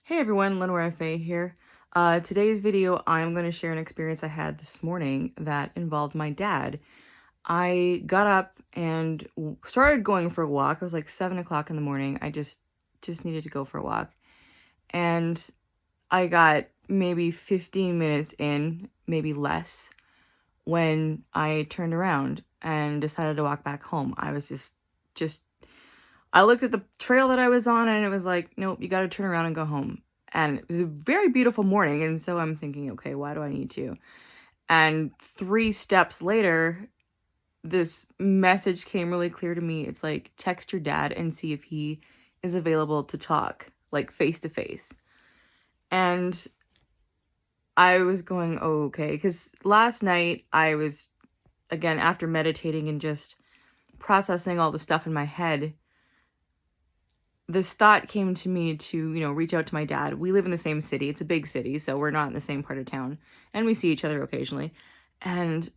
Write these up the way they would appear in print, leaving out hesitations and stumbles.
Hey everyone, Lenore Faye here. Today's video, I'm going to share an experience I had this morning that involved my dad. I got up and started going for a walk. It was like 7 o'clock in the morning. I just needed to go for a walk. And I got maybe 15 minutes in, maybe less, when I turned around and decided to walk back home. I was just I looked at the trail that I was on and it was like, nope, you got to turn around and go home. And it was a very beautiful morning. And so I'm thinking, okay, why do I need to? And 3 steps later, this message came really clear to me. It's like, text your dad and see if he is available to talk, like face to face. And I was going, oh, okay. Because last night I was, again, after meditating and just processing all the stuff in my head, this thought came to me to, reach out to my dad. We live in the same city. It's a big city, so we're not in the same part of town. And we see each other occasionally. And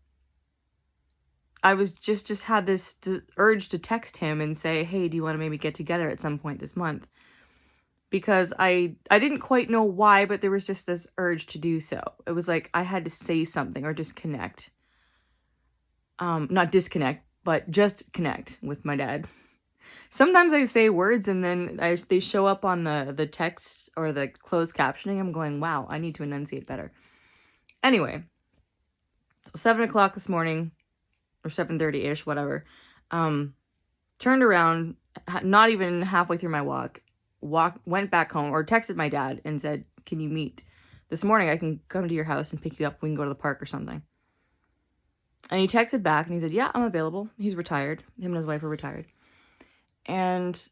I was just had this urge to text him and say, hey, do you want to maybe get together at some point this month? Because I didn't quite know why, but there was just this urge to do so. It was like I had to say something or just connect. Not disconnect, but just connect with my dad. Sometimes I say words and then they show up on the text or the closed captioning. I'm going, wow, I need to enunciate better. Anyway, so 7 o'clock this morning, or 7:30-ish, whatever. Turned around, not even halfway through my walk, went back home, or texted my dad and said, can you meet this morning? I can come to your house and pick you up. We can go to the park or something. And he texted back and he said, yeah, I'm available. He's retired. Him and his wife are retired. And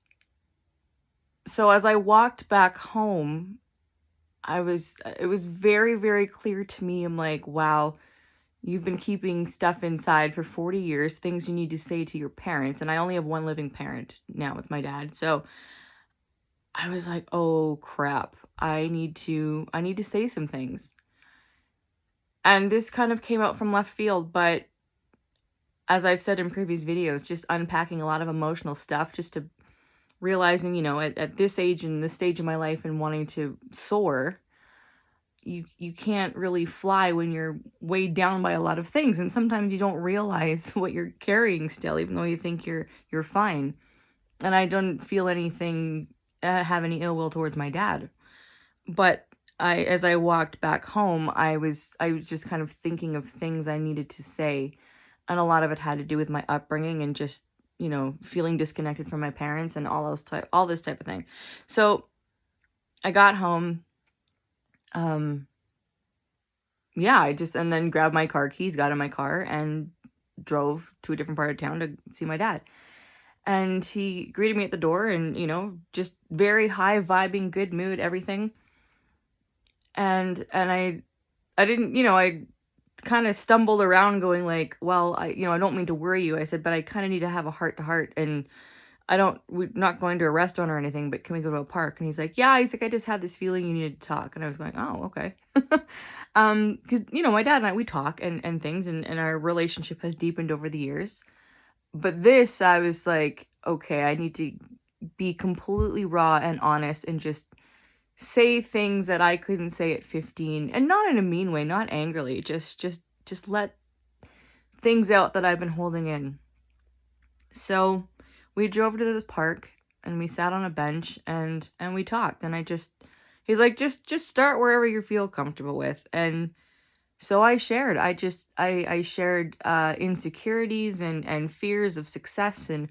so as I walked back home, it was very, very clear to me. I'm like, wow, you've been keeping stuff inside for 40 years, things you need to say to your parents. And I only have one living parent now with my dad. So I was like, oh crap, I need to say some things. And this kind of came out from left field, but as I've said in previous videos, just unpacking a lot of emotional stuff, just to realizing, at this age and this stage of my life and wanting to soar, you can't really fly when you're weighed down by a lot of things. And sometimes you don't realize what you're carrying still, even though you think you're fine. And I don't feel anything, have any ill will towards my dad. But as I walked back home, I was just kind of thinking of things I needed to say. And a lot of it had to do with my upbringing and just, feeling disconnected from my parents and all this type of thing. So I got home. Yeah, and then grabbed my car keys, got in my car and drove to a different part of town to see my dad. And he greeted me at the door and, just very high vibing, good mood, everything. And I didn't, I kind of stumbled around going like, well, I don't mean to worry you. I said, but I kind of need to have a heart to heart, and we're not going to a restaurant or anything, but can we go to a park? And he's like, yeah. He's like, I just had this feeling you needed to talk. And I was going, oh, okay. Because, my dad and I, we talk and things, and our relationship has deepened over the years. But this, I was like, okay, I need to be completely raw and honest and just say things that I couldn't say at 15, and not in a mean way, not angrily, just let things out that I've been holding in. So we drove to this park and we sat on a bench and we talked, and he's like, just start wherever you feel comfortable with. And so I shared, I shared insecurities and fears of success and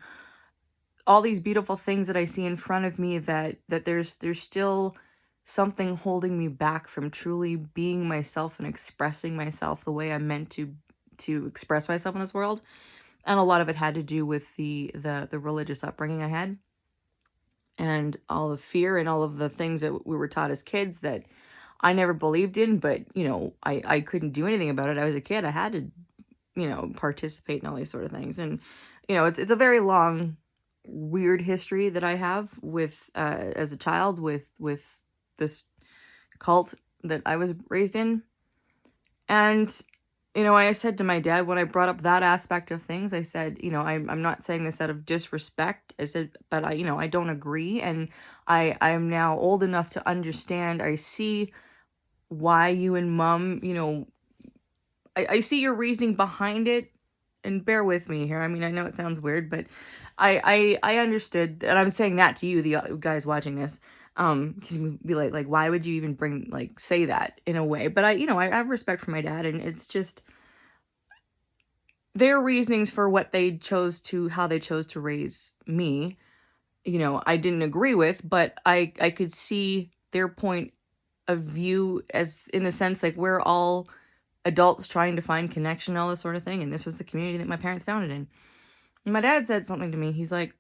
all these beautiful things that I see in front of me, that there's still something holding me back from truly being myself and expressing myself the way I'm meant to express myself in this world. And a lot of it had to do with the religious upbringing I had, and all the fear and all of the things that we were taught as kids that I never believed in, but, I couldn't do anything about it. I was a kid. I had to, participate in all these sort of things. And, it's a very long, weird history that I have with, as a child, with this cult that I was raised in. And I said to my dad when I brought up that aspect of things, I said, I'm not saying this out of disrespect. I said, but I don't agree. And I'm now old enough to understand. I see why you and mom, I see your reasoning behind it. And bear with me here. I mean, I know it sounds weird, but I understood, and I'm saying that to you, the guys watching this, because you be like, why would you even say that in a way? But I have respect for my dad, and it's just their reasonings for how they chose to raise me. I didn't agree with, but I could see their point of view, as in the sense like we're all adults trying to find connection, all this sort of thing, and this was the community that my parents founded in. And my dad said something to me. He's like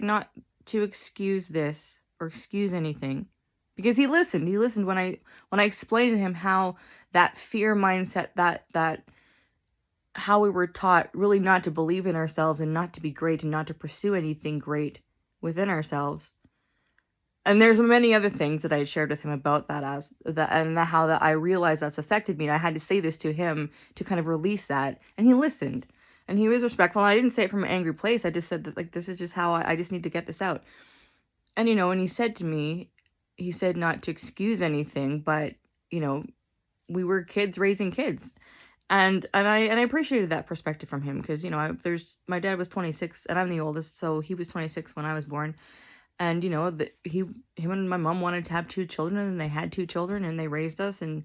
not to excuse this or excuse anything, because he listened when I explained to him how that fear mindset, that how we were taught really not to believe in ourselves and not to be great and not to pursue anything great within ourselves. And there's many other things that I had shared with him about that, as that, and how that I realized that's affected me. And I had to say this to him to kind of release that. And he listened, and he was respectful. And I didn't say it from an angry place. I just said that, like, this is just how I just need to get this out. And, and he said to me, he said not to excuse anything, but, we were kids raising kids. And I appreciated that perspective from him, because, my dad was 26 and I'm the oldest. So he was 26 when I was born. And, him and my mom wanted to have 2 children, and they had 2 children, and they raised us and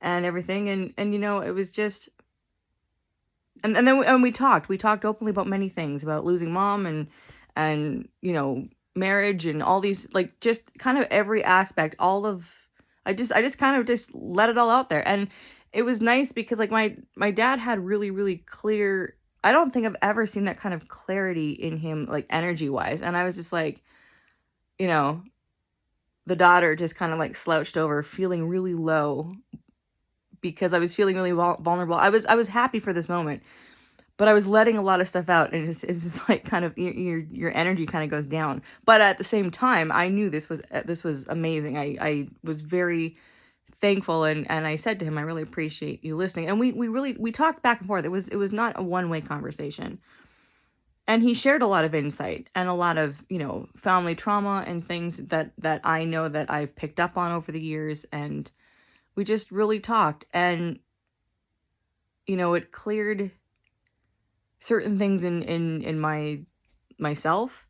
everything. And, it was just, and then we talked openly about many things, about losing mom and, marriage and all these, like, just kind of every aspect, I just kind of just let it all out there. And it was nice because, like, my dad had really, really clear, I don't think I've ever seen that kind of clarity in him, like, energy wise. And I was just like, the daughter just kind of like slouched over, feeling really low, because I was feeling really vulnerable. I was happy for this moment, but I was letting a lot of stuff out, and it's just like kind of your energy kind of goes down. But at the same time, I knew this was amazing. I was very thankful, and I said to him, I really appreciate you listening. And we talked back and forth. It was not a one-way conversation. And he shared a lot of insight and a lot of, family trauma and things that I know that I've picked up on over the years. And we just really talked. And, it cleared certain things in myself.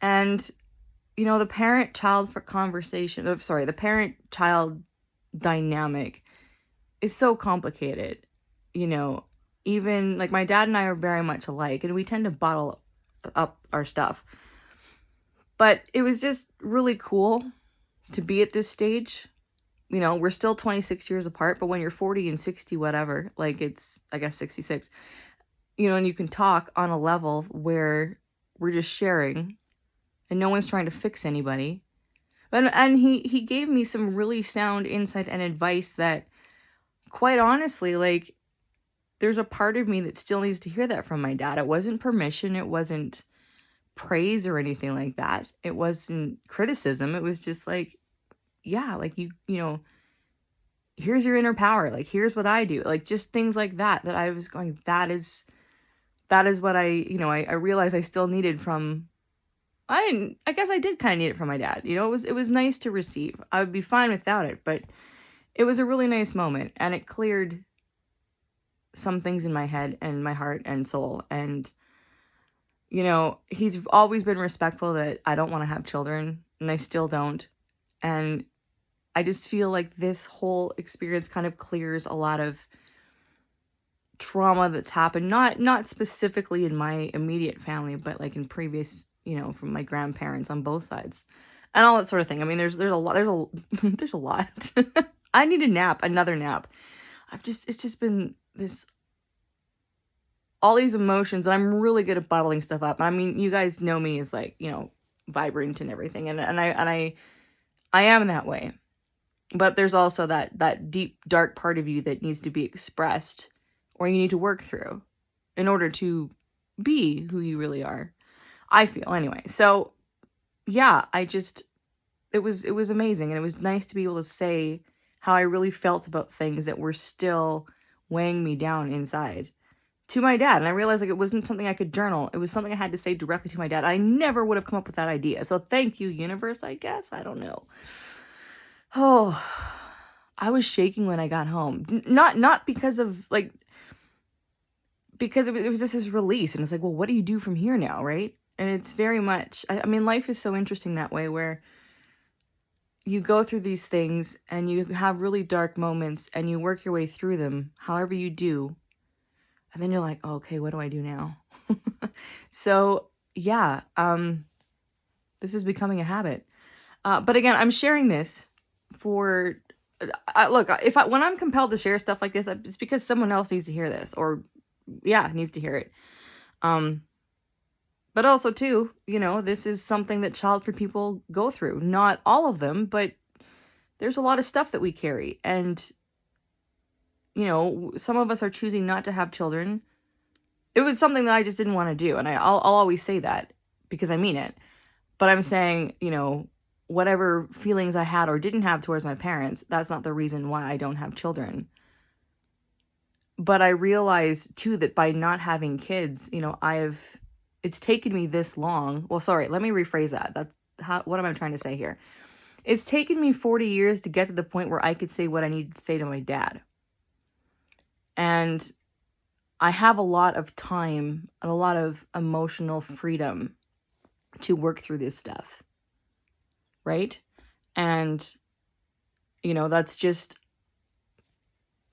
And, the parent-child the parent-child dynamic is so complicated, even like my dad and I are very much alike, and we tend to bottle up our stuff. But it was just really cool to be at this stage. We're still 26 years apart, but when you're 40 and 60, whatever, like it's, I guess, 66, and you can talk on a level where we're just sharing and no one's trying to fix anybody. And he gave me some really sound insight and advice that, quite honestly, like, there's a part of me that still needs to hear that from my dad. It wasn't permission. It wasn't praise or anything like that. It wasn't criticism. It was just like, yeah, like here's your inner power. Like, here's what I do. Like, just things like that I was going, that is what I realized I still needed from, I guess I did kind of need it from my dad. It was nice to receive. I would be fine without it, but it was a really nice moment, and it cleared some things in my head and my heart and soul. And, he's always been respectful that I don't want to have children, and I still don't. And I just feel like this whole experience kind of clears a lot of trauma that's happened, not specifically in my immediate family, but like in previous, from my grandparents on both sides and all that sort of thing. I mean, there's a lot, there's a lot. I need another nap. It's just been all these emotions, and I'm really good at bottling stuff up. I mean, you guys know me as, like, vibrant and everything. And I am that way. But there's also that deep, dark part of you that needs to be expressed, or you need to work through in order to be who you really are. I feel, anyway. So yeah, it was amazing. And it was nice to be able to say how I really felt about things that were still weighing me down inside to my dad. And I realized like it wasn't something I could journal. It was something I had to say directly to my dad. I never would have come up with that idea. So thank you, universe, I guess. I don't know. Oh, I was shaking when I got home. Not because of like, because it was just this release. And it's like, well, what do you do from here now, right? And it's very much, I mean, life is so interesting that way where you go through these things and you have really dark moments and you work your way through them, however you do. And then you're like, oh, okay, what do I do now? So yeah, this is becoming a habit. But again, I'm sharing this for, look, when I'm compelled to share stuff like this, it's because someone else needs to hear this, or yeah, needs to hear it. But also too, you know, this is something that child-free people go through. Not all of them, but there's a lot of stuff that we carry. And, you know, some of us are choosing not to have children. It was something that I just didn't want to do. And I'll always say that because I mean it. But I'm saying, you know, whatever feelings I had or didn't have towards my parents, that's not the reason why I don't have children. But I realized too that by not having kids, you know, it's taken me this long. Well, sorry, let me rephrase that. What am I trying to say here? It's taken me 40 years to get to the point where I could say what I needed to say to my dad. And I have a lot of time and a lot of emotional freedom to work through this stuff. Right? And, you know, that's just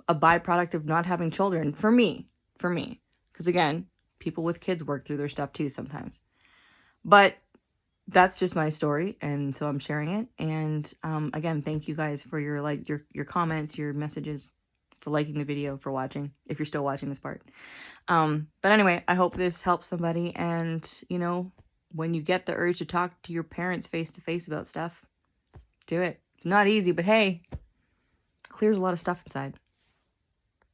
a byproduct of not having children for me. Because again, people with kids work through their stuff too sometimes. But that's just my story, and so I'm sharing it. And again, thank you guys for your comments, your messages, for liking the video, for watching, if you're still watching this part. But anyway, I hope this helps somebody. And, you know, when you get the urge to talk to your parents face to face about stuff, do it. It's not easy, but hey, clears a lot of stuff inside.